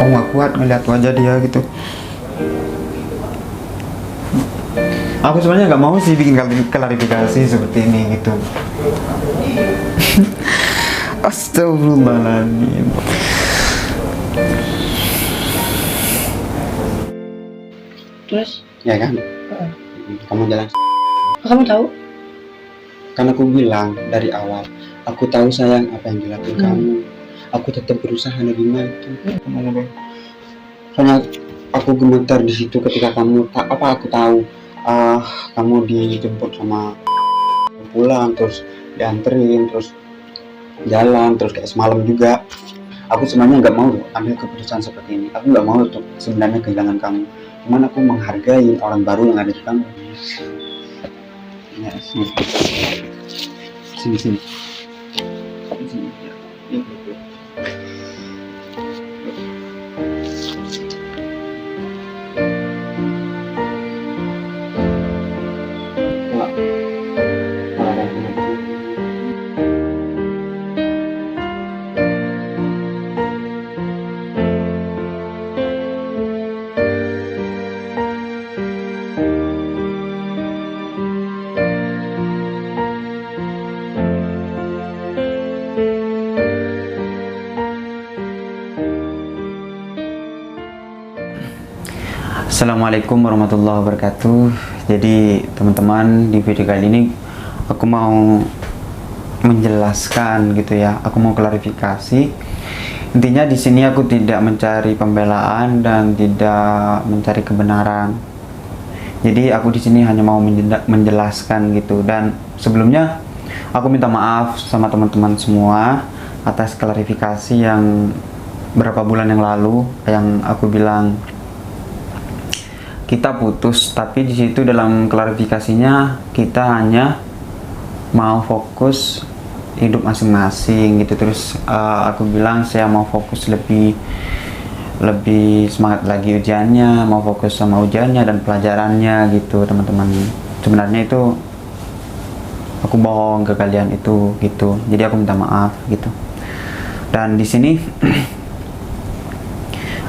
aku nggak kuat ngeliat wajah dia gitu. Aku sebenarnya nggak mau sih bikin klarifikasi seperti ini gitu. Astagfirullahaladzim. Terus? Ya kan? Kamu jalan. Kamu tahu? Kan aku bilang dari awal, aku tahu sayang apa yang dilakukan kamu. Aku tetap berusaha nerima itu. Soalnya aku gemetar di situ ketika kamu aku tahu kamu dijemput sama pulang, terus dianterin, terus jalan, terus kayak semalam juga. Aku sebenarnya nggak mau ambil keputusan seperti ini. Aku nggak mau untuk sebenarnya kehilangan kamu. Cuman aku menghargai orang baru yang ada di kamu. Ya, sini. Sini. Sini. Ya. Assalamualaikum warahmatullahi wabarakatuh. Jadi teman-teman, di video kali ini aku mau menjelaskan gitu ya. Aku mau klarifikasi. Intinya di sini aku tidak mencari pembelaan dan tidak mencari kebenaran. Jadi aku di sini hanya mau menjelaskan gitu. Dan sebelumnya aku minta maaf sama teman-teman semua atas klarifikasi yang berapa bulan yang lalu yang aku bilang kita putus, tapi di situ dalam klarifikasinya kita hanya mau fokus hidup masing-masing gitu. Terus aku bilang saya mau fokus lebih semangat lagi ujiannya, mau fokus sama ujiannya dan pelajarannya gitu teman-teman. Sebenarnya itu aku bohong ke kalian itu gitu. Jadi aku minta maaf gitu. Dan di sini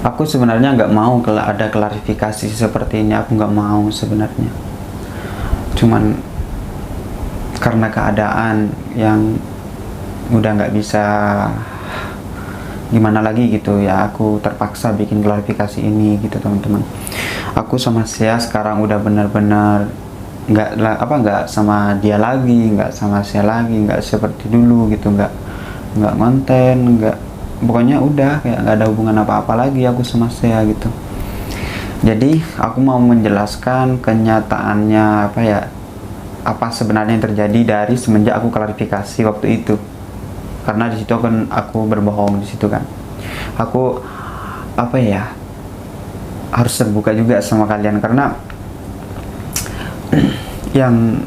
aku sebenarnya nggak mau kalau ada klarifikasi seperti ini. Aku nggak mau sebenarnya. Cuman karena keadaan yang udah nggak bisa gimana lagi gitu ya, aku terpaksa bikin klarifikasi ini gitu teman-teman. Aku sama Sia sekarang udah benar-benar nggak sama dia lagi, nggak sama Sia lagi, nggak seperti dulu gitu, nggak konten, pokoknya udah kayak nggak ada hubungan apa-apa lagi aku sama Sia gitu. Jadi aku mau menjelaskan kenyataannya apa sebenarnya yang terjadi dari semenjak aku klarifikasi waktu itu. Karena di situ kan aku berbohong di situ kan. Aku harus terbuka juga sama kalian karena yang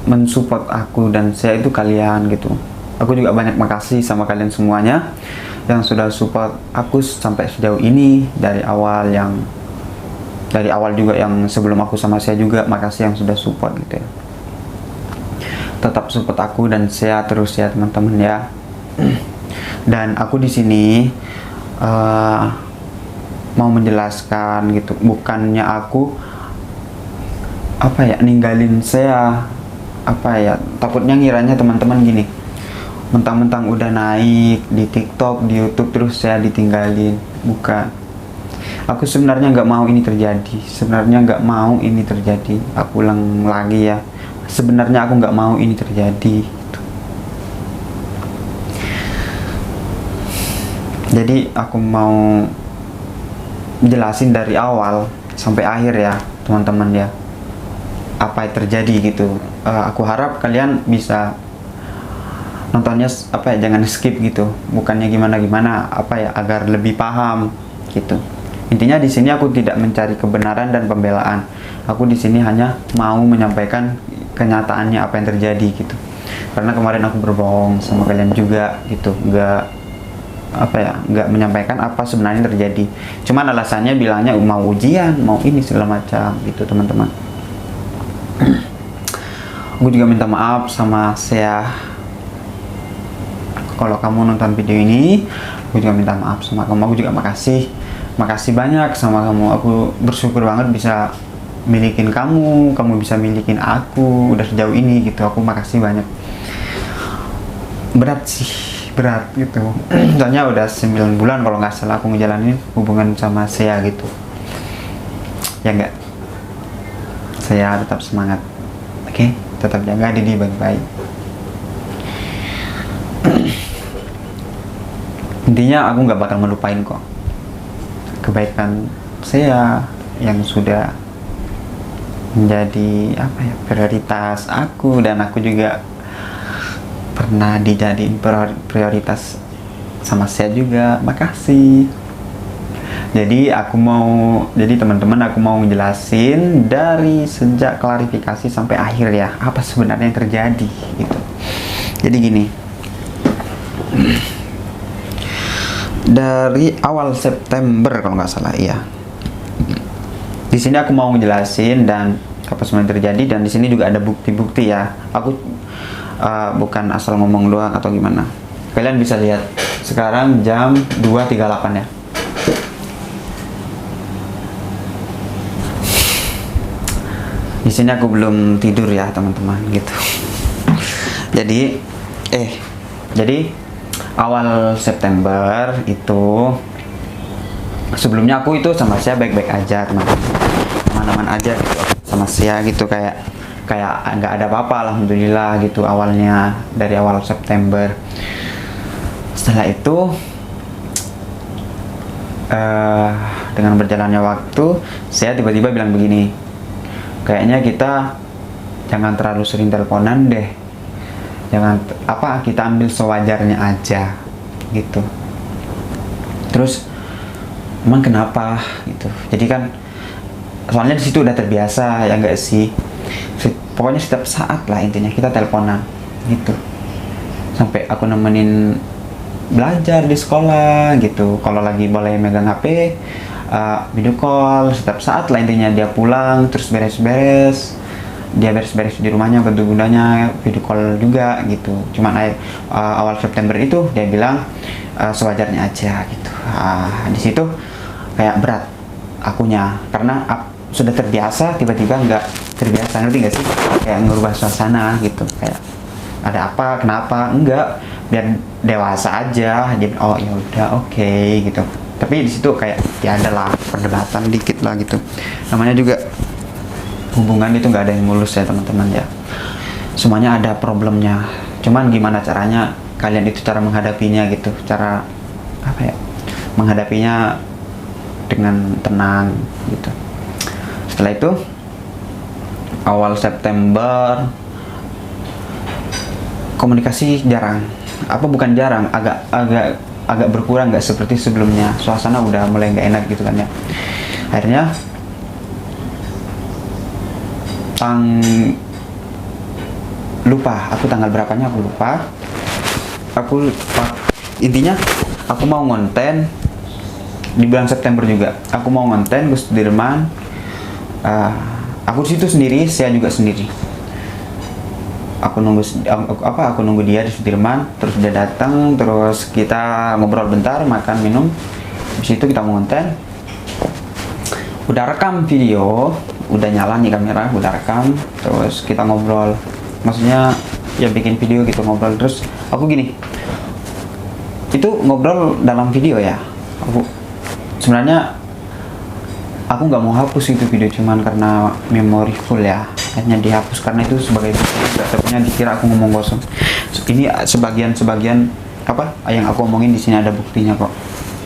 mensupport aku dan Sia itu kalian gitu. Aku juga banyak makasih sama kalian semuanya yang sudah support aku sampai sejauh ini dari awal juga, yang sebelum aku sama Sia juga makasih yang sudah support gitu ya. Tetap support aku dan Sia terus ya teman-teman ya. Dan aku di sini mau menjelaskan gitu, bukannya aku ninggalin Sia takutnya ngiranya teman-teman gini, mentang-mentang udah naik di TikTok, di YouTube terus saya ditinggalin. Bukan. Aku sebenarnya nggak mau ini terjadi. Aku ulang lagi ya. Sebenarnya aku nggak mau ini terjadi. Jadi aku mau jelasin dari awal sampai akhir ya teman-teman ya. Apa yang terjadi gitu. Aku harap kalian bisa nontonnya jangan skip gitu, bukannya gimana agar lebih paham gitu. Intinya di sini aku tidak mencari kebenaran dan pembelaan. Aku di sini hanya mau menyampaikan kenyataannya apa yang terjadi gitu. Karena kemarin aku berbohong sama kalian juga gitu, nggak menyampaikan apa sebenarnya terjadi. Cuman alasannya bilangnya mau ujian, mau ini segala macam gitu teman-teman. Aku juga minta maaf sama Sia. Kalau kamu nonton video ini, aku juga minta maaf sama kamu. Aku juga makasih makasih banyak sama kamu, aku bersyukur banget bisa milikin kamu, kamu bisa milikin aku udah sejauh ini gitu, aku makasih banyak. Berat sih, berat gitu. Soalnya udah 9 bulan kalau nggak salah aku ngejalanin hubungan sama Sea gitu. Ya enggak, saya tetap semangat, oke? Tetap jaga diri baik-baik. Intinya aku nggak bakal melupain kok kebaikan saya yang sudah menjadi apa ya, prioritas aku, dan aku juga pernah dijadiin prioritas sama saya juga. Makasih. Jadi teman-teman, aku mau ngejelasin dari sejak klarifikasi sampai akhir ya, apa sebenarnya yang terjadi gitu. Jadi gini, dari awal September kalau nggak salah, iya. Di sini aku mau ngejelasin dan apa sebenarnya terjadi, dan di sini juga ada bukti-bukti ya. Aku bukan asal ngomong doang atau gimana. Kalian bisa lihat sekarang jam 2.38 ya. Di sini aku belum tidur ya teman-teman gitu. Jadi awal September itu, sebelumnya aku itu sama saya baik-baik aja teman-teman, aman-aman aja gitu sama saya gitu, kayak nggak ada apa-apa, alhamdulillah gitu awalnya, dari awal September. Setelah itu dengan berjalannya waktu, saya tiba-tiba bilang begini, kayaknya kita jangan terlalu sering teleponan deh, kita ambil sewajarnya aja gitu. Terus emang kenapa gitu, jadi kan soalnya di situ udah terbiasa ya enggak sih, pokoknya setiap saat lah intinya kita teleponan gitu, sampai aku nemenin belajar di sekolah gitu, kalau lagi boleh megang HP video call setiap saat lah intinya. Dia pulang terus beres-beres di rumahnya, bantu bundanya, video call juga gitu. Cuman awal September itu dia bilang sewajarnya aja gitu. Di situ kayak berat akunya, karena sudah terbiasa tiba-tiba nggak terbiasa, ngerti nggak sih, kayak ngerubah suasana gitu, kayak ada apa, kenapa, enggak, biar dewasa aja. Dia oh ya udah oke gitu. Tapi di situ kayak ya ada lah perdebatan dikit lah gitu, namanya juga hubungan itu nggak ada yang mulus ya teman-teman ya, semuanya ada problemnya. Cuman gimana caranya kalian itu cara menghadapinya gitu, cara apa ya, menghadapinya dengan tenang gitu. Setelah itu awal September komunikasi jarang, bukan jarang, agak berkurang, nggak seperti sebelumnya. Suasana udah mulai nggak enak gitu kan ya. Akhirnya lupa aku tanggal berapanya, aku lupa. Intinya aku mau ngonten di bulan September juga. Aku mau ngonten ke Sudirman. Aku di situ sendiri, saya juga sendiri. Aku nunggu dia di Sudirman, terus dia datang, terus kita ngobrol bentar, makan minum. Di situ kita mau ngonten. Udah rekam video, udah nyala nih kamera, udah rekam, terus kita ngobrol, maksudnya ya bikin video gitu, ngobrol. Terus aku gini, itu ngobrol dalam video ya, sebenarnya aku nggak mau hapus itu video, cuman karena memori full ya, akhirnya dihapus karena itu sebagai takutnya dikira aku ngomong kosong. Ini sebagian apa yang aku omongin di sini ada buktinya kok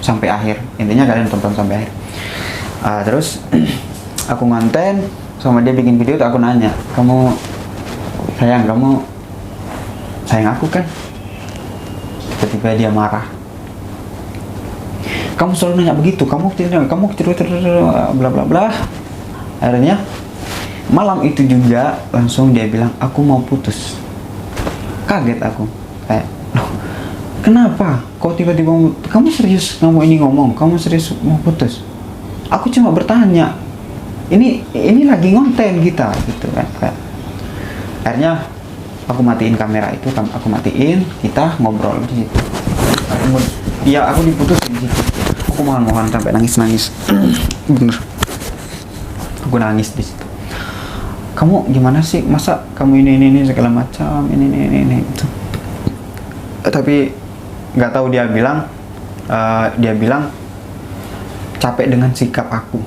sampai akhir, intinya kalian tonton sampai akhir. Terus aku ngonten sama dia bikin video, aku nanya, kamu sayang aku kan? Tiba-tiba dia marah, kamu selalu nanya begitu, kamu tidur bla bla bla. Akhirnya malam itu juga langsung dia bilang aku mau putus. Kaget aku, kayak loh, kenapa kok tiba-tiba kamu serius kamu serius mau putus? Aku cuma bertanya, ini lagi ngonten kita gitu kan. Akhirnya aku matiin kamera itu, kita ngobrol di situ. Aku diputusin di situ. Aku aku mohon sampai nangis bener, aku nangis di situ. Kamu gimana sih, masa kamu ini segala macam ini itu. Tapi nggak tahu dia bilang capek dengan sikap aku.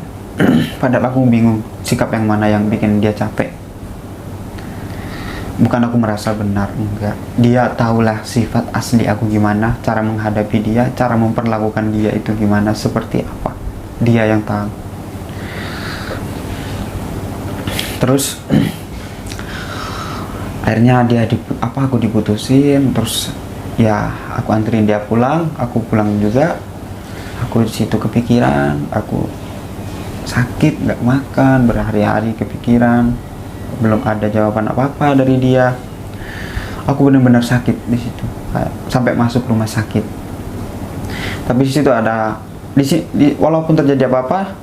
Padahal aku bingung sikap yang mana yang bikin dia capek. Bukan aku merasa benar, enggak. Dia tahulah sifat asli aku gimana, cara menghadapi dia, cara memperlakukan dia itu gimana, seperti apa. Dia yang tahu. Terus akhirnya aku diputusin, terus ya aku anterin dia pulang, aku pulang juga. Aku di situ kepikiran, aku sakit, nggak makan, berhari-hari kepikiran. Belum ada jawaban apa-apa dari dia. Aku benar-benar sakit di situ, sampai masuk rumah sakit. Tapi di situ ada, walaupun terjadi apa-apa,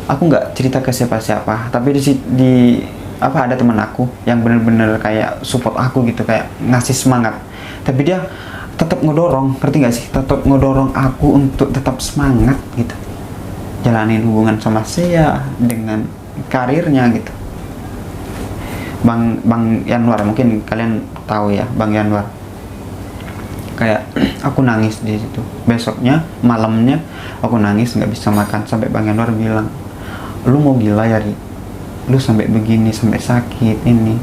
aku nggak cerita ke siapa-siapa. Tapi ada teman aku yang benar-benar kayak support aku gitu, kayak ngasih semangat. Tapi dia tetap ngedorong, ngerti nggak sih? Tetap ngedorong aku untuk tetap semangat gitu, jalanin hubungan sama saya dengan karirnya gitu. Bang Yanwar, mungkin kalian tahu ya, Bang Yanwar. Kayak aku nangis di situ. Besoknya malamnya aku nangis, nggak bisa makan, sampai Bang Yanwar bilang, lu mau gila ya Ri, lu sampai begini, sampai sakit ini,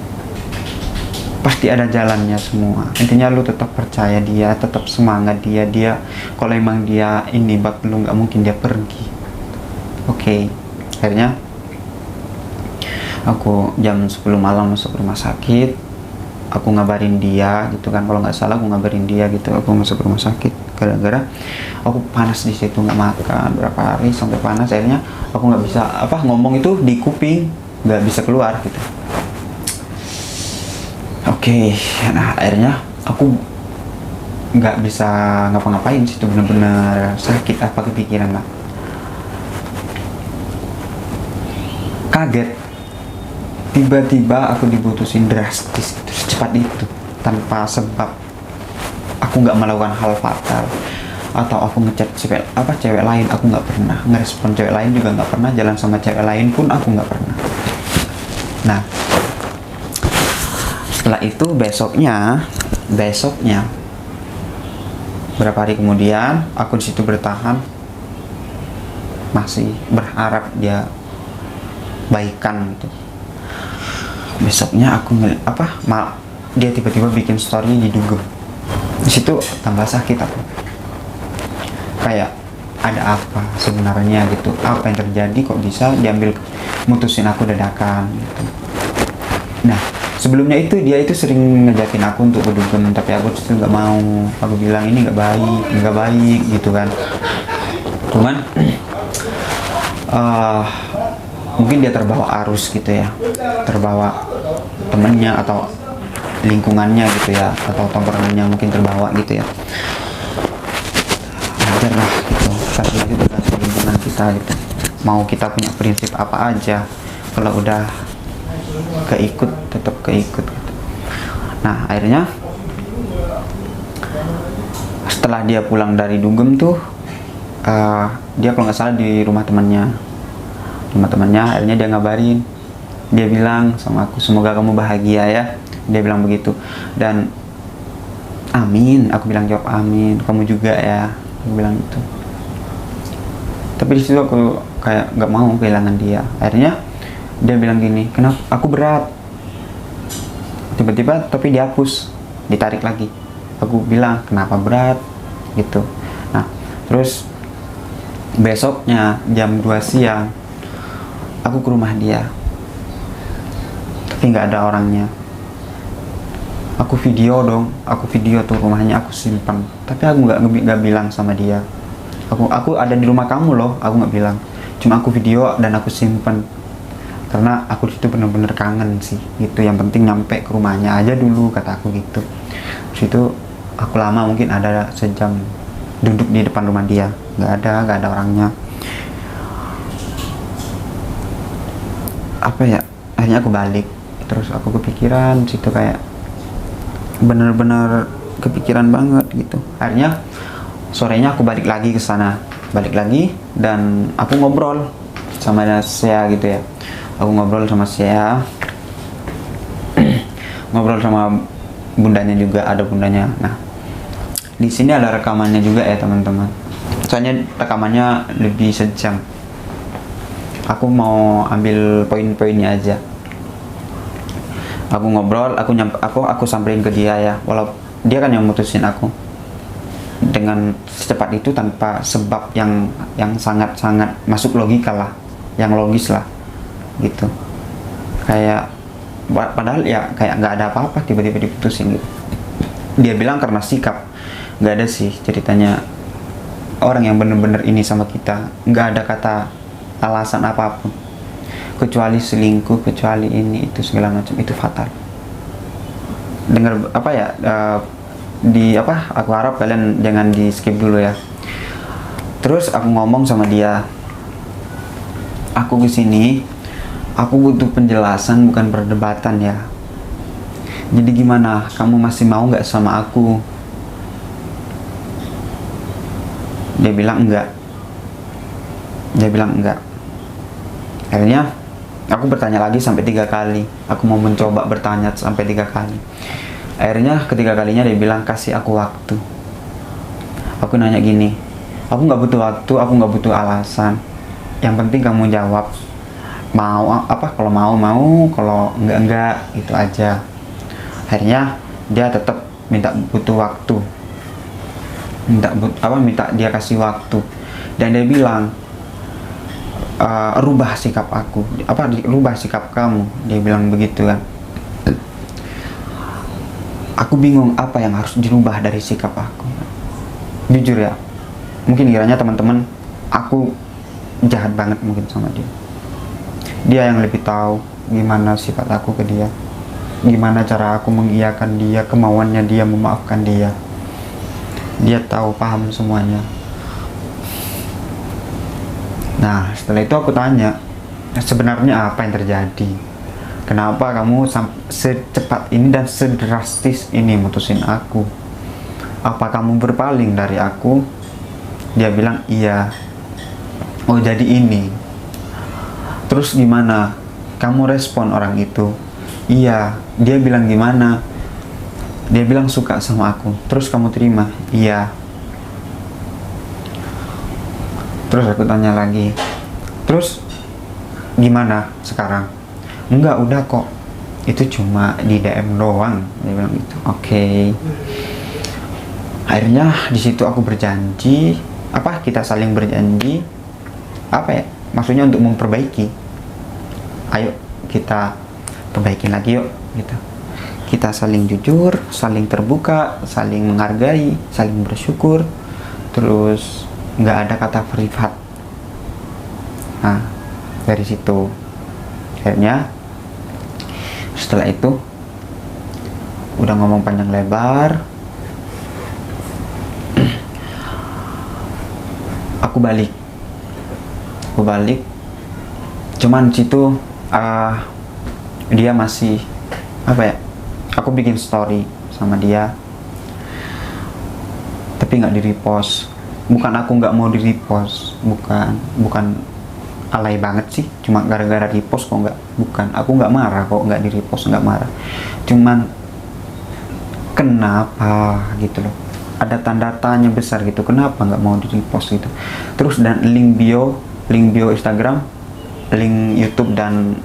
pasti ada jalannya semua. Intinya lu tetap percaya dia, tetap semangat dia kalau emang dia ini bak lu, nggak mungkin dia pergi. Oke. Akhirnya aku jam 10 malam masuk rumah sakit. Aku ngabarin dia gitu kan, kalau nggak salah aku ngabarin dia gitu, aku masuk rumah sakit gara-gara aku panas di situ, nggak makan berapa hari sampai panas. Akhirnya aku nggak bisa ngomong itu di kuping, nggak bisa keluar gitu. Oke. Nah akhirnya aku nggak bisa ngapa-ngapain situ, bener-bener sakit, kepikiran lah. Kaget, tiba-tiba aku diputusin drastis gitu, secepat itu, tanpa sebab. Aku nggak melakukan hal fatal atau aku ngechat cewek lain, aku nggak pernah ngerespon cewek lain, juga nggak pernah jalan sama cewek lain pun aku nggak pernah. Nah setelah itu besoknya berapa hari kemudian aku disitu bertahan, masih berharap dia baikan gitu. Besoknya aku dia tiba-tiba bikin story di Dugem. Di situ tambah sakit aku. Kayak ada apa sebenarnya gitu? Apa yang terjadi kok bisa mutusin aku dadakan gitu. Nah, sebelumnya itu dia sering ngejakin aku untuk ke Dugem, tapi aku justru nggak mau. Aku bilang ini nggak baik gitu kan. Cuman mungkin dia terbawa arus gitu ya, terbawa temennya atau lingkungannya gitu ya, atau tongkrongannya mungkin terbawa gitu ya. Wajar lah gitu, saat itu tergantung lingkungan kita gitu. Mau kita punya prinsip apa aja, kalau udah keikut tetap keikut gitu. Nah akhirnya setelah dia pulang dari Dugem tuh, dia kalau nggak salah di rumah temannya, akhirnya dia ngabarin, dia bilang sama aku, semoga kamu bahagia ya, dia bilang begitu. Dan amin, aku bilang jawab amin, kamu juga ya, aku bilang gitu. Tapi di situ aku kayak nggak mau kehilangan dia. Akhirnya dia bilang gini, kenapa aku berat, tiba-tiba tapi dihapus, ditarik lagi. Aku bilang kenapa berat gitu. Nah terus besoknya jam 2 siang aku ke rumah dia, tapi nggak ada orangnya. Aku video tuh rumahnya, aku simpan, tapi aku nggak bilang sama dia. Aku ada di rumah kamu loh, aku nggak bilang. Cuma aku video dan aku simpan, karena aku itu bener-bener kangen sih gitu. Yang penting nyampe ke rumahnya aja dulu, kata aku gitu. Situ aku lama, mungkin ada sejam duduk di depan rumah dia, nggak ada orangnya. Akhirnya aku balik, terus aku kepikiran situ, kayak bener-bener kepikiran banget gitu. Akhirnya sorenya aku balik lagi ke sana, balik lagi dan aku ngobrol sama Sea gitu ya. Aku ngobrol sama Sea, ngobrol sama bundanya juga, ada bundanya. Nah, di sini ada rekamannya juga ya teman-teman. Soalnya rekamannya lebih sejam. Aku mau ambil poin-poinnya aja. Aku ngobrol, aku samperin ke dia ya. Walau dia kan yang mutusin aku dengan secepat itu tanpa sebab yang sangat-sangat masuk logika lah, yang logis lah gitu. Kayak padahal ya kayak nggak ada apa-apa tiba-tiba diputusin gitu. Dia bilang karena sikap. Nggak ada sih ceritanya orang yang bener-bener ini sama kita, nggak ada kata alasan apapun kecuali selingkuh, kecuali ini itu segala macam, itu fatal. Dengar apa ya, aku harap kalian jangan di skip dulu ya. Terus aku ngomong sama dia, aku kesini aku butuh penjelasan bukan perdebatan ya. Jadi gimana, kamu masih mau nggak sama aku? Dia bilang enggak. Akhirnya aku bertanya lagi sampai 3 kali. Aku mau mencoba bertanya sampai 3 kali. Akhirnya ketiga kalinya dia bilang kasih aku waktu. Aku nanya gini, aku nggak butuh waktu, aku nggak butuh alasan. Yang penting kamu jawab mau apa, kalau mau, kalau enggak, itu aja. Akhirnya dia tetap minta butuh waktu, minta dia kasih waktu, dan dia bilang rubah sikap aku, rubah sikap kamu, dia bilang begitu kan. Aku bingung apa yang harus dirubah dari sikap aku. Jujur ya, mungkin kiranya teman-teman aku jahat banget mungkin sama dia. Dia yang lebih tahu gimana sifat aku ke dia, gimana cara aku mengiyakan dia, kemauannya dia, memaafkan dia. Dia tahu, paham semuanya. Nah, setelah itu aku tanya, sebenarnya apa yang terjadi? Kenapa kamu secepat ini dan sedrastis ini mutusin aku? Apa kamu berpaling dari aku? Dia bilang iya. Oh, jadi ini. Terus gimana? Kamu respon orang itu? Iya. Dia bilang gimana? Dia bilang suka sama aku. Terus kamu terima? Iya. Terus aku tanya lagi, terus gimana sekarang? Enggak, udah kok, itu cuma di DM doang, dia bilang gitu. Oke. Akhirnya di situ aku berjanji, kita saling berjanji, maksudnya untuk memperbaiki. Ayo kita perbaikin lagi yuk, gitu. Kita saling jujur, saling terbuka, saling menghargai, saling bersyukur, terus nggak ada kata privat. Nah, dari situ akhirnya setelah itu udah ngomong panjang lebar, aku balik, cuman situ dia masih aku bikin story sama dia tapi nggak di repost. Bukan aku nggak mau di repost, bukan alay banget sih, cuma gara-gara repost kok nggak, bukan, aku nggak marah kok nggak di repost, nggak marah, cuman kenapa gitu loh, ada tanda tanya besar gitu, kenapa nggak mau di repost gitu. Terus dan link bio Instagram, link YouTube dan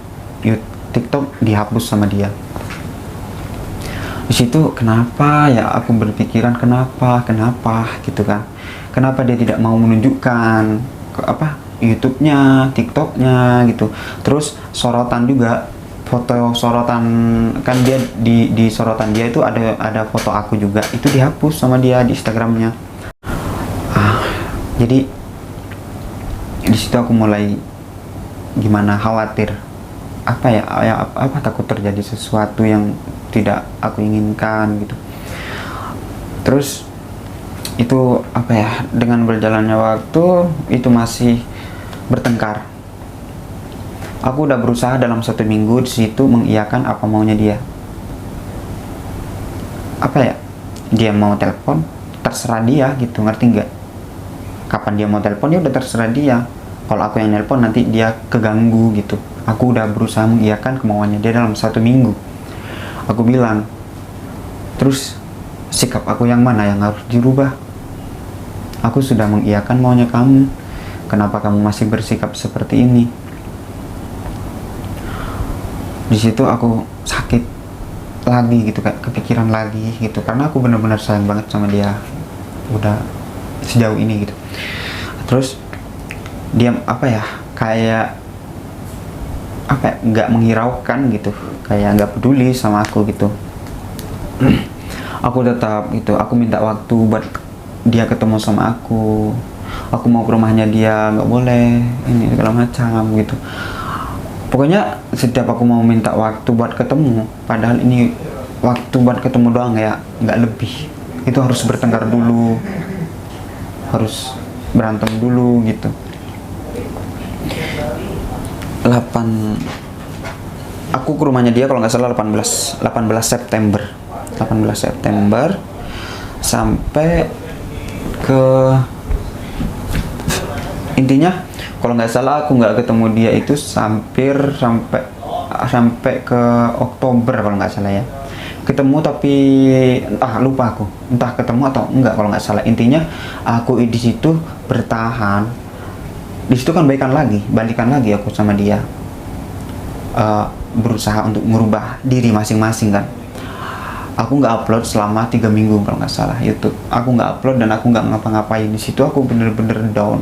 TikTok dihapus sama dia. Di situ kenapa ya, aku berpikiran kenapa gitu kan, kenapa dia tidak mau menunjukkan YouTube-nya, TikTok-nya gitu. Terus sorotan juga, foto sorotan kan dia di sorotan dia itu ada foto aku juga, itu dihapus sama dia di Instagramnya. Jadi di situ aku mulai gimana, khawatir, takut terjadi sesuatu yang tidak aku inginkan gitu. Terus itu dengan berjalannya waktu itu masih bertengkar. Aku udah berusaha dalam 1 minggu di situ mengiyakan apa maunya dia. Dia mau telepon, terserah dia gitu, ngerti nggak? kapan dia mau telepon ya udah terserah dia. Kalau aku yang nelpon nanti dia keganggu gitu. Aku udah berusaha mengiyakan kemauannya dia dalam 1 minggu. Aku bilang, terus sikap aku yang mana yang harus dirubah? Aku sudah mengiyakan maunya kamu, kenapa kamu masih bersikap seperti ini? Di situ aku sakit lagi gitu, kayak kepikiran lagi gitu, karena aku benar-benar sayang banget sama dia, udah sejauh ini gitu. Terus dia kayak nggak menghiraukan gitu, kayak nggak peduli sama aku gitu. Aku tetap gitu, aku minta waktu buat dia ketemu sama aku mau ke rumahnya dia, nggak boleh ini segala macam gitu. Pokoknya setiap aku mau minta waktu buat ketemu, padahal ini waktu buat ketemu doang ya, nggak lebih, itu harus bertengkar dulu, harus berantem dulu gitu. 8 aku ke rumahnya dia kalau nggak salah 18 September sampai ke, intinya kalau nggak salah aku nggak ketemu dia itu sampai ke Oktober kalau nggak salah ya. Ketemu tapi lupa aku, entah ketemu atau enggak kalau nggak salah. Intinya aku di situ bertahan, di situ kan balikan lagi aku sama dia, berusaha untuk merubah diri masing-masing kan. Aku nggak upload selama 3 minggu kalau nggak salah YouTube. Aku nggak upload dan aku nggak ngapa-ngapain. Di situ aku bener-bener down.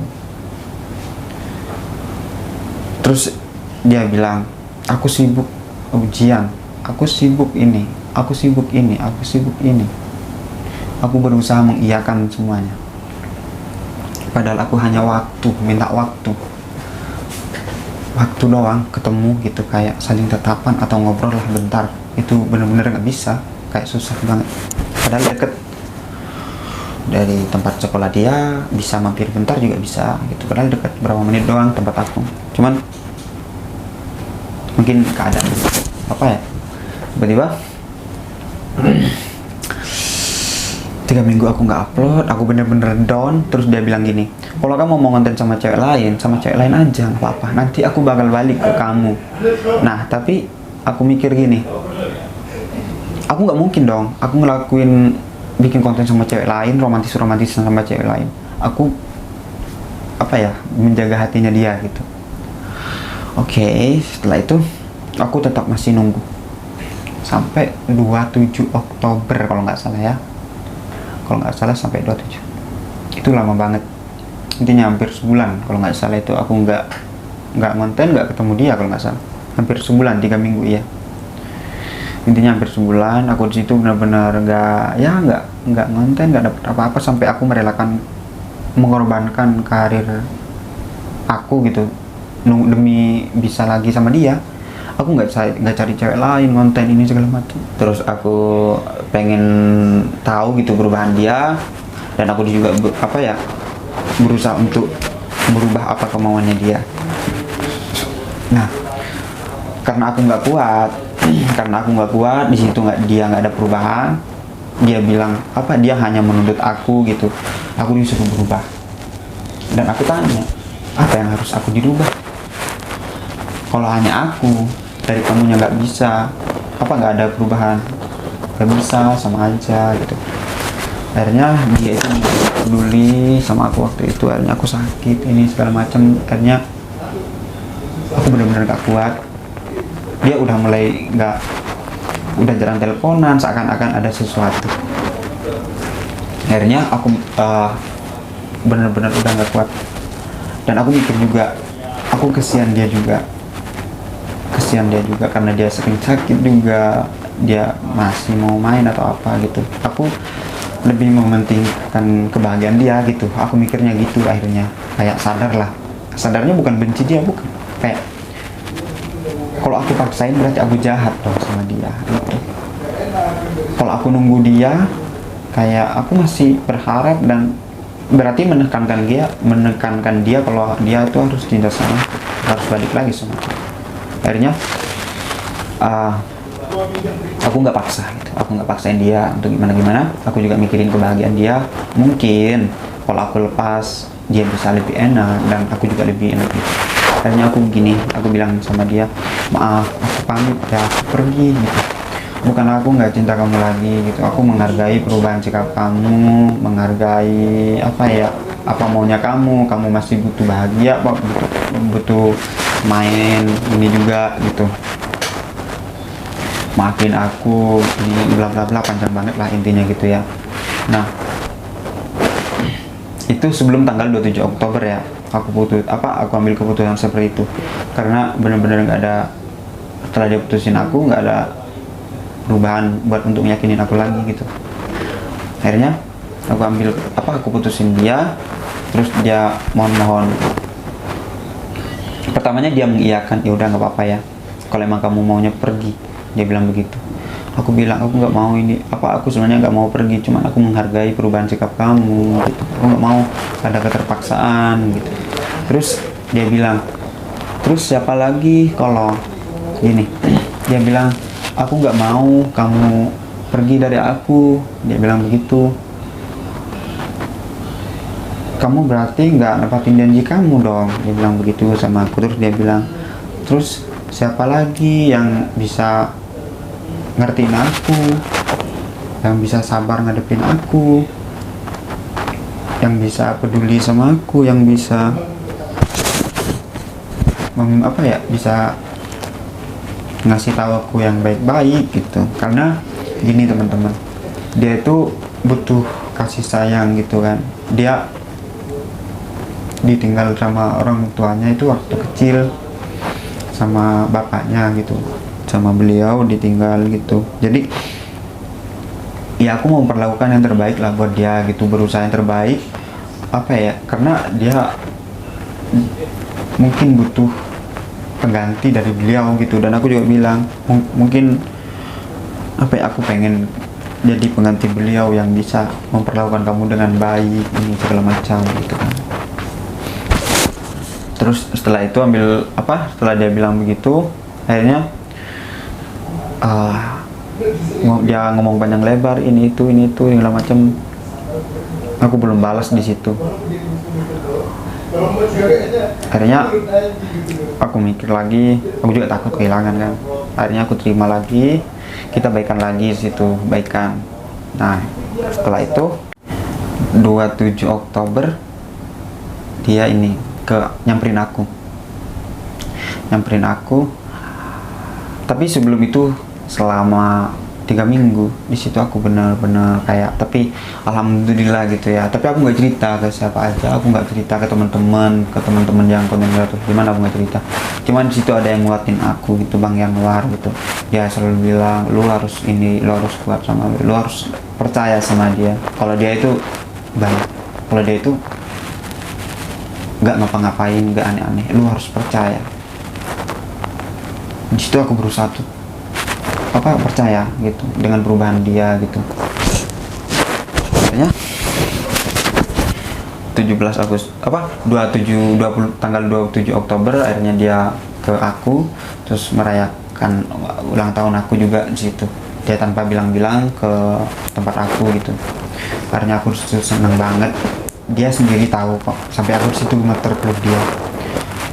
Terus dia bilang, aku sibuk ujian, aku sibuk ini. Aku berusaha mengiyakan semuanya. Padahal aku hanya minta waktu doang ketemu gitu, kayak saling tatapan atau ngobrol lah bentar. Itu bener-bener nggak bisa, kayak susah banget. Padahal deket dari tempat sekolah dia, bisa mampir bentar juga bisa gitu. Padahal deket berapa menit doang tempat aku. Cuman mungkin keadaan tiba-tiba 3 minggu aku nggak upload, aku bener-bener down. Terus dia bilang gini, kalau kamu mau konten sama cewek lain aja, nggak apa-apa, nanti aku bakal balik ke kamu. Nah tapi aku mikir gini, aku nggak mungkin dong aku bikin konten sama cewek lain, romantis sama cewek lain. Aku menjaga hatinya dia gitu. Oke, setelah itu aku tetap masih nunggu sampai 27 Oktober kalau nggak salah, sampai 27. Itu lama banget, intinya hampir sebulan kalau nggak salah. Itu aku nggak konten, nggak ketemu dia kalau nggak salah, hampir sebulan, 3 minggu ya. Intinya hampir sebulan aku di situ benar-benar nggak konten, nggak dapet apa-apa, sampai aku mengorbankan karir aku gitu demi bisa lagi sama dia. Aku nggak cari cewek lain, konten ini segala macam. Terus aku pengen tahu gitu perubahan dia, dan aku juga berusaha untuk merubah apa kemauannya dia. Nah, karena aku nggak kuat di situ, dia nggak ada perubahan. Dia bilang dia hanya menuntut aku gitu, aku disuruh berubah. Dan aku tanya, apa yang harus aku dirubah? Kalau hanya aku dari kamunya nggak bisa, nggak ada perubahan, nggak bisa, sama aja gitu. Akhirnya dia itu peduli sama aku waktu itu. Akhirnya aku sakit ini segala macam. Akhirnya aku benar-benar nggak kuat. Dia udah mulai udah jarang teleponan, seakan-akan ada sesuatu. Akhirnya aku benar-benar udah nggak kuat. Dan aku mikir juga, aku kesian dia juga karena dia sering sakit juga, dia masih mau main atau apa gitu. Aku lebih mementingkan kebahagiaan dia gitu, aku mikirnya gitu. Akhirnya kayak sadarnya bukan benci dia, bukan, kayak kalau aku paksain berarti aku jahat dong sama dia gitu. Kalau aku nunggu dia, kayak aku masih berharap dan berarti menekankan dia kalau dia itu harus cinta sama aku, harus balik lagi sama aku. Akhirnya aku nggak paksain dia untuk gimana. Aku juga mikirin kebahagiaan dia. Mungkin kalau aku lepas dia bisa lebih enak dan aku juga lebih enak gitu. Akhirnya aku gini, aku bilang sama dia, maaf aku pamit ya, aku pergi gitu. Bukan aku nggak cinta kamu lagi gitu, aku menghargai perubahan sikap kamu, menghargai apa maunya kamu masih butuh bahagia, butuh main ini juga gitu. Maafin aku, ini bla bla bla, panjang banget lah intinya gitu ya. Nah, itu sebelum tanggal 27 Oktober ya, aku ambil keputusan seperti itu, karena benar-benar nggak ada, setelah dia putusin aku nggak ada perubahan buat untuk yakinin aku lagi gitu. Akhirnya aku putusin dia, terus dia mohon pertamanya dia mengiyakan, ya udah nggak apa-apa ya kalau emang kamu maunya pergi, dia bilang begitu. Aku bilang aku nggak mau ini, aku sebenarnya nggak mau pergi, cuman aku menghargai perubahan sikap kamu gitu. Aku nggak mau ada keterpaksaan gitu. Terus dia bilang, terus siapa lagi kalau gini, dia bilang aku nggak mau kamu pergi dari aku, dia bilang begitu. Kamu berarti nggak nepatin janji kamu dong, dia bilang begitu sama aku. Terus dia bilang, terus siapa lagi yang bisa ngertiin aku, yang bisa sabar ngadepin aku, yang bisa peduli sama aku, yang bisa bisa ngasih tahu aku yang baik-baik gitu. Karena gini teman-teman, dia itu butuh kasih sayang gitu kan. Dia ditinggal sama orang tuanya itu waktu kecil, sama bapaknya gitu, sama beliau ditinggal gitu. Jadi ya aku mau memperlakukan yang terbaik lah buat dia gitu, berusaha yang terbaik karena dia mungkin butuh pengganti dari beliau gitu. Dan aku juga bilang mungkin aku pengen jadi pengganti beliau yang bisa memperlakukan kamu dengan baik, ini segala macam gitu kan. Terus setelah itu setelah dia bilang begitu, akhirnya dia ngomong panjang lebar ini itu segala macam. Aku belum balas di situ. Akhirnya aku mikir lagi, aku juga takut kehilangan kan. Akhirnya aku terima lagi, kita baikan lagi di situ, baikan. Nah, setelah itu 27 Oktober dia nyamperin aku. Tapi sebelum itu selama 3 minggu di situ aku benar-benar tapi alhamdulillah gitu ya. Tapi aku nggak cerita ke siapa aja, aku nggak cerita ke teman-teman yang konten kreator gimana, aku nggak cerita. Cuman di situ ada yang nguatin aku gitu, Bang yang luar gitu. Dia selalu bilang, lu harus kuat sama lu harus percaya sama dia. Kalau dia itu baik, kalau dia itu nggak ngapa-ngapain, nggak aneh-aneh, lu harus percaya. Di situ aku berusaha tuh percaya gitu dengan perubahan dia gitu. Akhirnya tanggal 27 Oktober akhirnya dia ke aku, terus merayakan ulang tahun aku juga di situ. Dia tanpa bilang-bilang ke tempat aku gitu. Akhirnya aku seneng banget. Dia sendiri tahu kok, sampai aku situ gemeter peluk dia,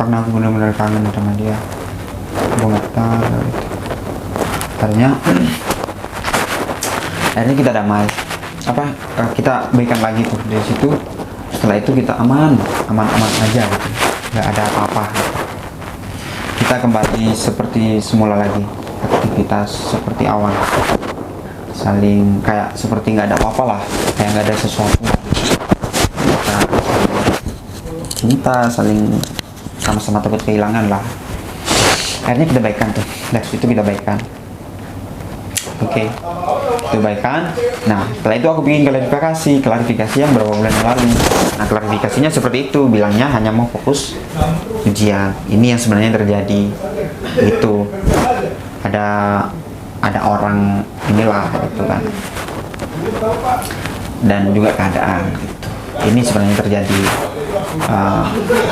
karena aku benar-benar kangen sama dia, gemetar gitu. Akhirnya kita damai, kita baikan lagi tuh dari situ. Setelah itu kita aman aja gitu, nggak ada apa-apa. Kita kembali seperti semula lagi, aktivitas seperti awal, saling seperti nggak ada apa-apa lah, kayak nggak ada sesuatu. Kita saling sama-sama takut kehilangan lah. Akhirnya kita baikan tuh, dari situ kita baikan. Oke, itu baikan. Nah, setelah itu aku bikin klarifikasi yang beberapa bulan yang lalu. Nah, klarifikasinya seperti itu, bilangnya hanya mau fokus ujian. Ini yang sebenarnya terjadi. Itu ada orang inilah gitu kan, dan juga keadaan gitu. Ini sebenarnya terjadi.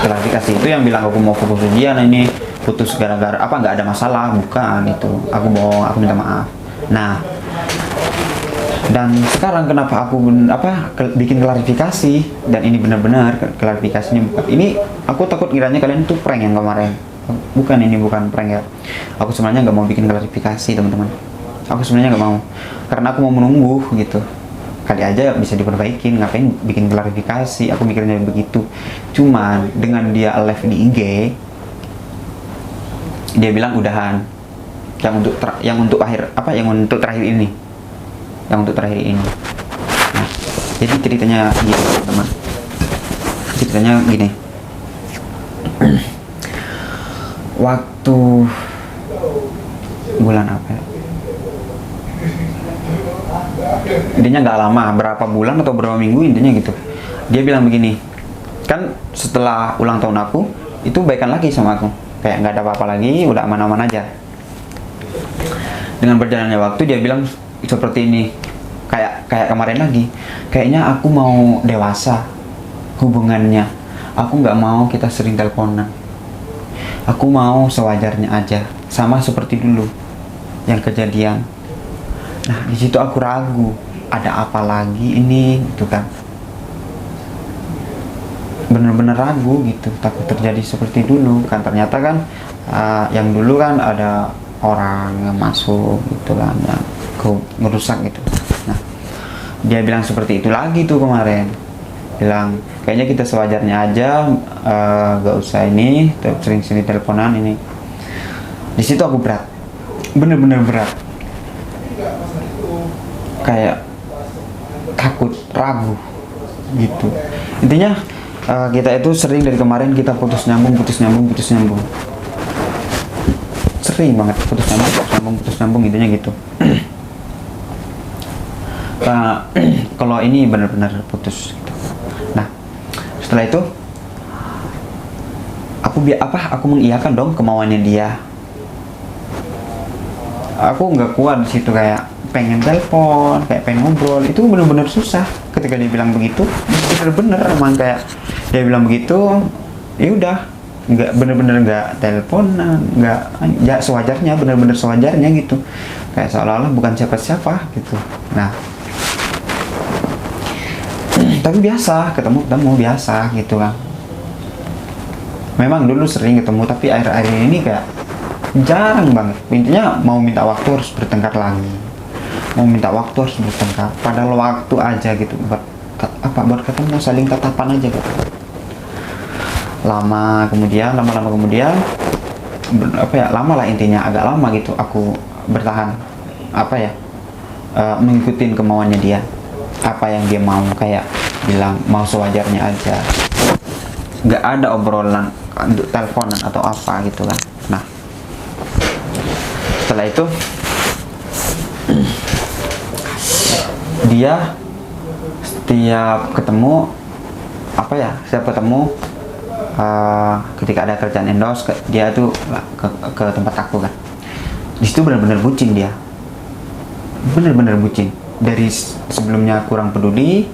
Klarifikasi itu yang bilang aku mau fokus ujian, ini putus gara-gara nggak ada masalah, bukan itu. Aku bohong, aku minta maaf. Nah, Dan sekarang kenapa aku bikin klarifikasi, dan ini benar-benar klarifikasinya bukan ini, aku takut kiranya kalian tuh prank yang kemarin. Bukan, ini bukan prank ya. Aku sebenarnya nggak mau bikin klarifikasi teman-teman. Aku sebenarnya nggak mau, karena aku mau menunggu gitu. Kali aja bisa diperbaikin, ngapain bikin klarifikasi, aku mikirnya begitu. Cuman dengan dia live di IG, dia bilang udahan. Yang untuk terakhir ini. Nah, jadi ceritanya gini teman. Ceritanya gini. Waktu bulan apa ya? Intinya nggak lama, berapa bulan atau berapa minggu, intinya gitu. Dia bilang begini, kan setelah ulang tahun aku itu baikan lagi sama aku, kayak nggak ada apa-apa lagi, udah aman-aman aja. Dengan berjalannya waktu dia bilang seperti ini, kayak kemarin lagi, kayaknya aku mau dewasa hubungannya, aku nggak mau kita sering teleponan, aku mau sewajarnya aja, sama seperti dulu yang kejadian. Nah, di situ aku ragu, ada apa lagi ini gitu kan. Bener-bener ragu gitu, takut terjadi seperti dulu kan. Ternyata kan yang dulu kan ada orang yang masuk gitu kan, yang merusak gitu. Nah, dia bilang seperti itu lagi tuh kemarin. Bilang, kayaknya kita sewajarnya aja, gak usah ini, sering-sering teleponan ini. Di situ aku berat, bener-bener berat. Kayak takut, ragu gitu. Intinya kita itu sering dari kemarin kita putus nyambung, sering banget putus nyambung intinya gitu. Kalau ini benar-benar putus gitu. Nah, setelah itu aku mengiyakan dong kemauannya dia. Aku nggak kuat di situ, kayak pengen telepon, kayak pengen ngobrol, itu bener-bener susah. Ketika dia bilang begitu, bener-bener emang kayak dia bilang begitu, ya udah, nggak bener-bener nggak teleponan, nggak sewajarnya, bener-bener sewajarnya gitu, kayak seolah-olah bukan siapa-siapa gitu. Nah, tapi biasa ketemu biasa gitu kan. Memang dulu sering ketemu, tapi akhir-akhir ini kayak jarang banget. Intinya mau minta waktu harus bertengkar lagi. Padahal waktu aja gitu buat ketemu, saling tatapan aja gitu. Lama kemudian lama lah intinya, agak lama gitu aku bertahan mengikutin kemauannya dia, apa yang dia mau, kayak bilang mau sewajarnya aja, nggak ada obrolan untuk teleponan atau apa gitu kan. Nah, setelah itu dia setiap ketemu ketika ada kerjaan endorse, dia tuh ke tempat aku kan. Di situ benar-benar bucin dia, benar-benar bucin. Dari sebelumnya kurang peduli,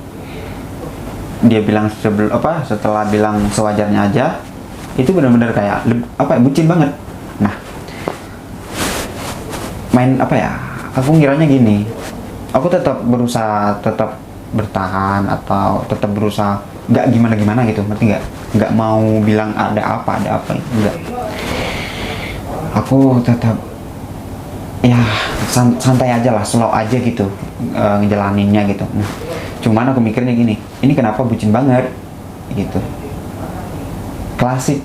dia bilang setelah bilang sewajarnya aja, itu benar-benar kayak bucin banget. Nah, aku ngiranya gini, aku tetap berusaha bertahan atau tetap berusaha nggak gimana gitu, ngerti nggak mau bilang ada apa enggak. Aku tetap ya santai aja lah, slow aja gitu ngejalaninnya gitu. Nah, cuman aku mikirnya gini, ini kenapa bucin banget gitu. Klasik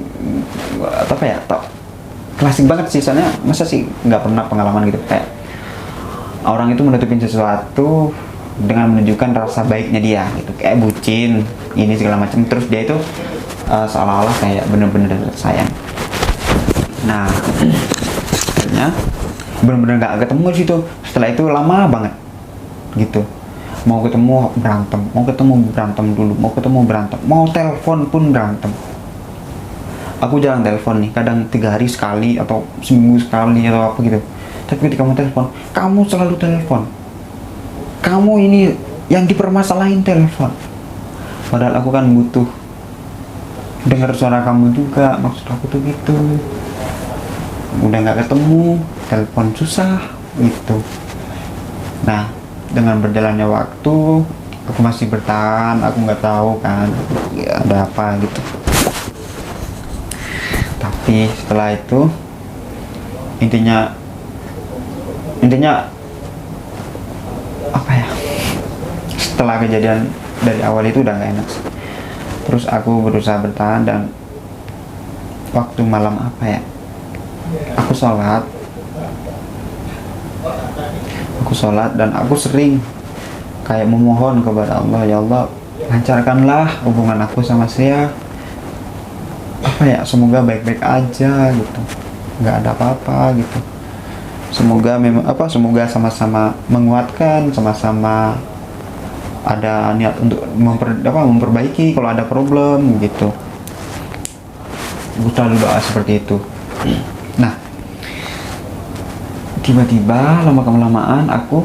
klasik banget sih, soalnya masa sih nggak pernah pengalaman gitu, kayak orang itu menutupin sesuatu dengan menunjukkan rasa baiknya dia gitu, kayak bucin ini segala macam, terus dia itu seolah-olah kayak bener-bener sayang. Nah, akhirnya bener-bener nggak ketemu di situ. Setelah itu lama banget gitu, mau ketemu berantem dulu, mau telepon pun berantem. Aku jarang telepon nih, kadang 3 hari sekali atau seminggu sekali atau apa gitu. Tapi ketika kamu telepon, kamu selalu telepon. Kamu ini yang dipermasalahin telepon. Padahal aku kan butuh dengar suara kamu juga, maksud aku tuh gitu. Udah nggak ketemu, telepon susah gitu. Nah, dengan berjalannya waktu aku masih bertahan, aku nggak tahu kan ya ada apa gitu. Tapi setelah itu intinya apa ya, setelah kejadian dari awal itu udah nggak enak sih. Terus aku berusaha bertahan, dan waktu malam apa ya, aku sholat dan aku sering kayak memohon kepada Allah, ya Allah lancarkanlah hubungan aku sama Sia, apa ya, semoga baik-baik aja gitu, nggak ada apa-apa gitu, semoga semoga sama-sama menguatkan, sama-sama ada niat untuk memperbaiki kalau ada problem gitu. Gue selalu doa seperti itu. Nah, tiba-tiba lama-kelamaan aku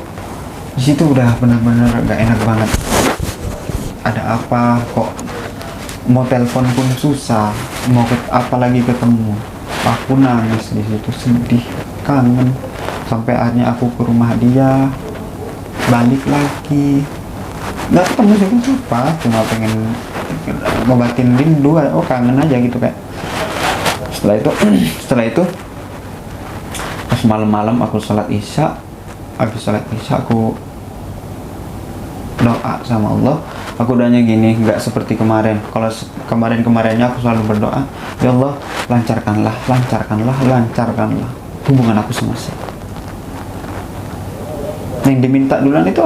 di situ udah benar-benar gak enak banget. Ada apa kok, mau telepon pun susah, mau apalagi ketemu. Aku nangis di situ, sedih, kangen, sampai akhirnya aku ke rumah dia, balik lagi, nggak ketemu siapa, cuma pengen ngobatin rindu, kangen aja gitu kayak. Setelah itu pas malam-malam aku sholat isya, habis sholat isya aku doa sama Allah. Aku doanya gini, nggak seperti kemarin. Kalau kemarinnya aku selalu berdoa, ya Allah lancarkanlah hubungan aku sama Sia. Yang diminta duluan itu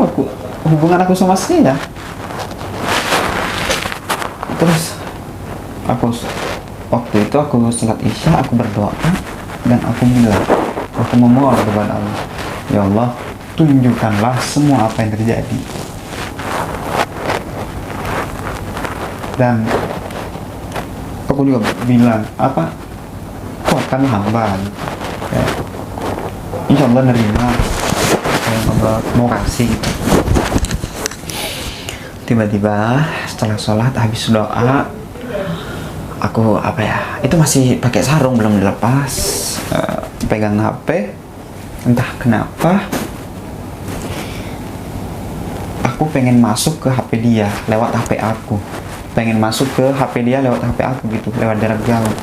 hubungan aku sama Sia. Terus waktu itu aku sholat isya, aku berdoa dan aku memohon kepada Allah, ya Allah tunjukkanlah semua apa yang terjadi, dan aku juga bilang kuatkan hamba gitu. Insya Allah nerima apa yang Allah mau kasih gitu. Tiba-tiba setelah sholat habis doa, aku itu masih pakai sarung, belum dilepas, pegang HP, entah kenapa aku pengen masuk ke HP dia lewat HP aku, gitu, lewat jarak jauh.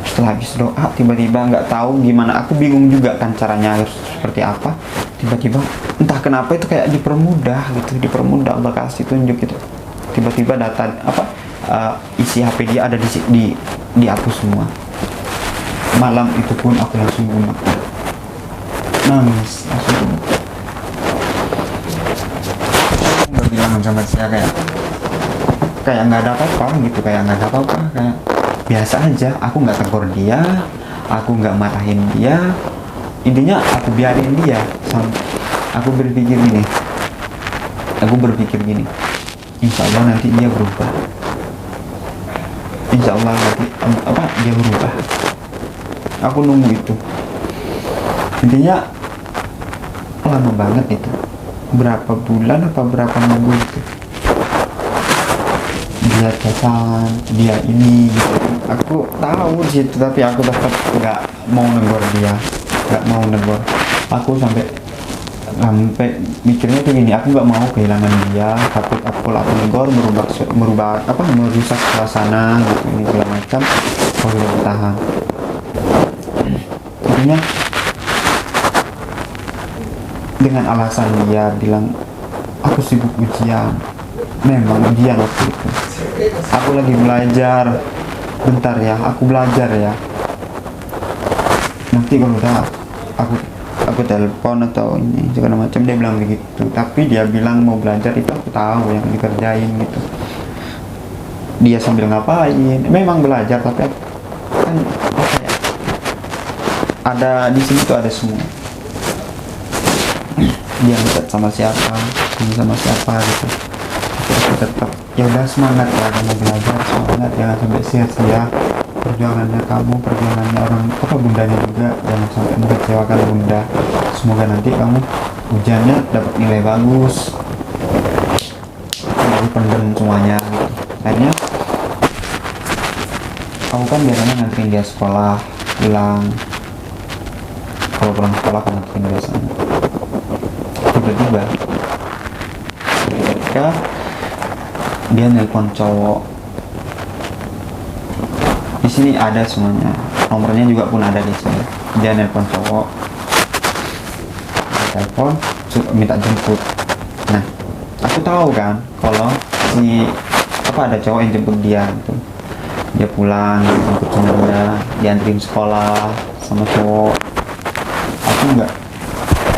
Setelah habis doa, tiba-tiba nggak tahu gimana, aku bingung juga kan caranya harus seperti apa. Tiba-tiba entah kenapa itu kayak dipermudah, Allah kasih tunjuk gitu. Tiba-tiba data isi HP dia ada di aku semua. Malam itu pun aku langsung nangis, langsung nggak bilang sama Sia, kayak nggak ada apa-apa gitu, kayak biasa aja. Aku nggak tegur dia, aku nggak marahin dia, intinya aku biarin dia. Aku berpikir gini, insya Allah nanti dia berubah, dia berubah. Aku nunggu itu, intinya lama banget itu, berapa bulan berapa minggu itu, dia catatan, dia ini gitu. Aku tahu di situ, tapi aku tetap nggak mau negor dia, aku sampai mikirnya tuh gini, aku nggak mau kehilangan dia, takut aku negor merusak suasana gitu, ini segala macam. Aku udah bertahan. Intinya dengan alasan dia bilang aku sibuk ujian. Memang ujian waktu itu, aku lagi belajar, bentar ya, aku belajar ya, nanti kalau udah aku telepon atau ini segala macam. Dia bilang begitu, tapi dia bilang mau belajar itu aku tahu yang dikerjain gitu. Dia sambil ngapain, memang belajar, tapi kan ada di sini tuh ada semua. Dia ngechat sama siapa gitu. Tapi aku tetap, ya udah semangat ya kamu belajar, semangat, jangan sampai sia-sia perjuangannya kamu, perjuangannya bundanya juga, jangan sampai mengecewakan bunda. Semoga nanti kamu ujiannya dapat nilai bagus. Aku pendem semuanya gitu. Akhirnya aku kan biasanya nganterin dia sekolah, pulang sekolah kan nganterin biasanya. tiba-tiba ketika dia nelpon cowok. Di sini ada semuanya, nomornya juga pun ada di sini. Dia nelpon cowok, telepon minta jemput. Nah, aku tahu kan kalau si ada cowok yang jemput dia gitu. Dia pulang, jemput sama dia, dianterin sekolah sama cowok.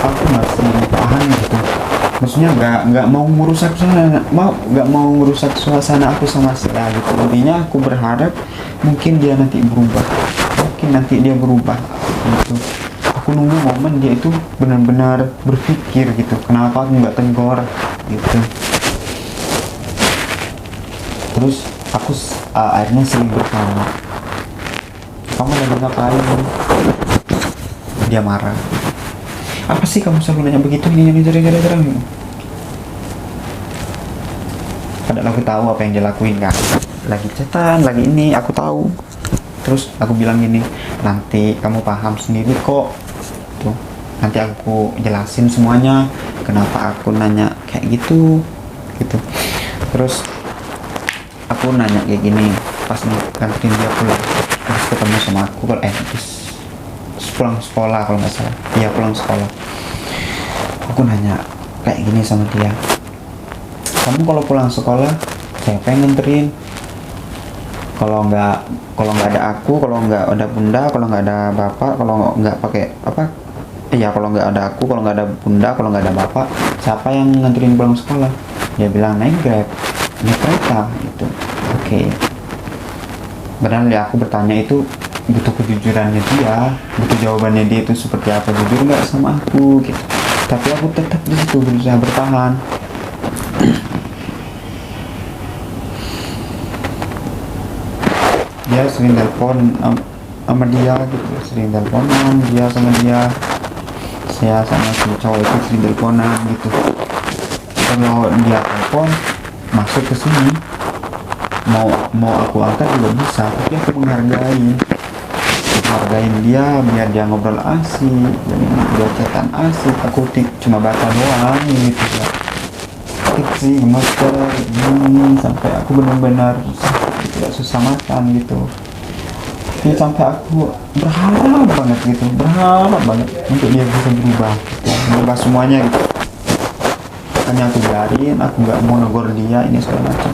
Aku masih tahan gitu. Maksudnya nggak mau merusak suasana aku sama dia gitu. Intinya aku berharap mungkin dia nanti berubah, gitu. Aku nunggu momen dia itu benar-benar berpikir gitu, kenapa aku nggak tegur gitu. Terus aku akhirnya sering bertanya, kamu lagi ngapain? Dia marah, apa sih kamu selalu nanya begitu, ini gara-gara gitu. Padahal aku tahu apa yang dia lakuin kan, lagi chatan, lagi ini, aku tahu. Terus aku bilang gini, nanti kamu paham sendiri kok tuh, nanti aku jelasin semuanya kenapa aku nanya kayak gitu. Terus aku nanya kayak gini pas nganterin dia pulang, terus ketemu sama aku pulang sekolah kalau nggak salah, iya pulang sekolah. Aku nanya kayak gini sama dia, kamu kalau pulang sekolah siapa yang nganterin? Kalau nggak ada aku, kalau nggak ada bunda, kalau nggak ada bapak, kalau nggak pakai kalau nggak ada aku, kalau nggak ada bunda, kalau nggak ada bapak, siapa yang nganterin pulang sekolah? Dia bilang naik Grab, naik kereta gitu. Oke. Padahal ya aku bertanya itu butuh kejujurannya dia, butuh jawabannya dia itu seperti apa, jujur nggak sama aku gitu. Tapi aku tetap di situ berusaha bertahan. Dia sering telepon sama dia gitu, sering teleponan dia sama dia, saya sama si cowok itu sering teleponan gitu. Kalau dia telepon masuk ke sini, mau aku angkat juga bisa, tapi aku menghargain dia biar dia ngobrol asik, dia chatan asik, aku cuma baca doang gitu ya. Sih master ini sampai aku benar-benar tidak susah makan gitu. Tapi sampai aku berharap banget untuk dia bisa berubah semuanya gitu. Hanya aku biarin, aku nggak mau negor dia ini segala macam.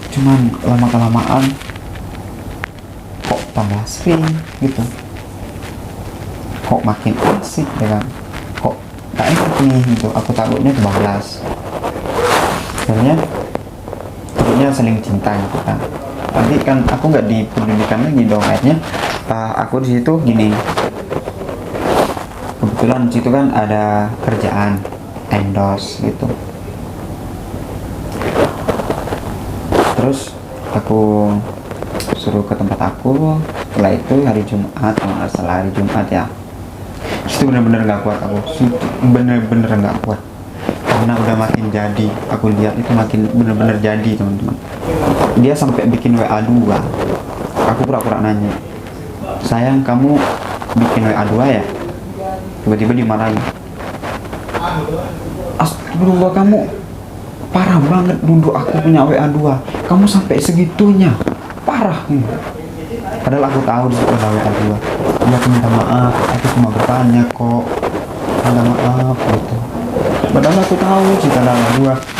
Cuman lama-kelamaan kok tambah sering gitu, kok makin asik ya kan, kok tak enak nih gitu. Aku takutnya kebablas, akhirnya saling cinta gitu kan. Nanti kan aku nggak dipedulikan lagi dong. Akhirnya aku di situ gini, kebetulan di situ kan ada kerjaan endorse gitu. Terus aku suruh ke tempat aku. Setelah itu hari Jumat, kalau nggak salah hari Jumat ya, itu bener-bener nggak kuat aku, bener-bener nggak kuat karena udah makin jadi. Aku lihat itu makin bener-bener jadi teman-teman. Dia sampai bikin WA 2. Aku pura-pura nanya, sayang kamu bikin WA 2 ya? Tiba-tiba dimarahin, astagfirullah kamu parah banget duduk aku punya WA 2, kamu sampai segitunya parah. Padahal aku tahu di situ ada WA 2. Dia aku minta maaf, aku cuma bertanya kok, minta maaf gitu. Padahal aku tahu cerita WA 2.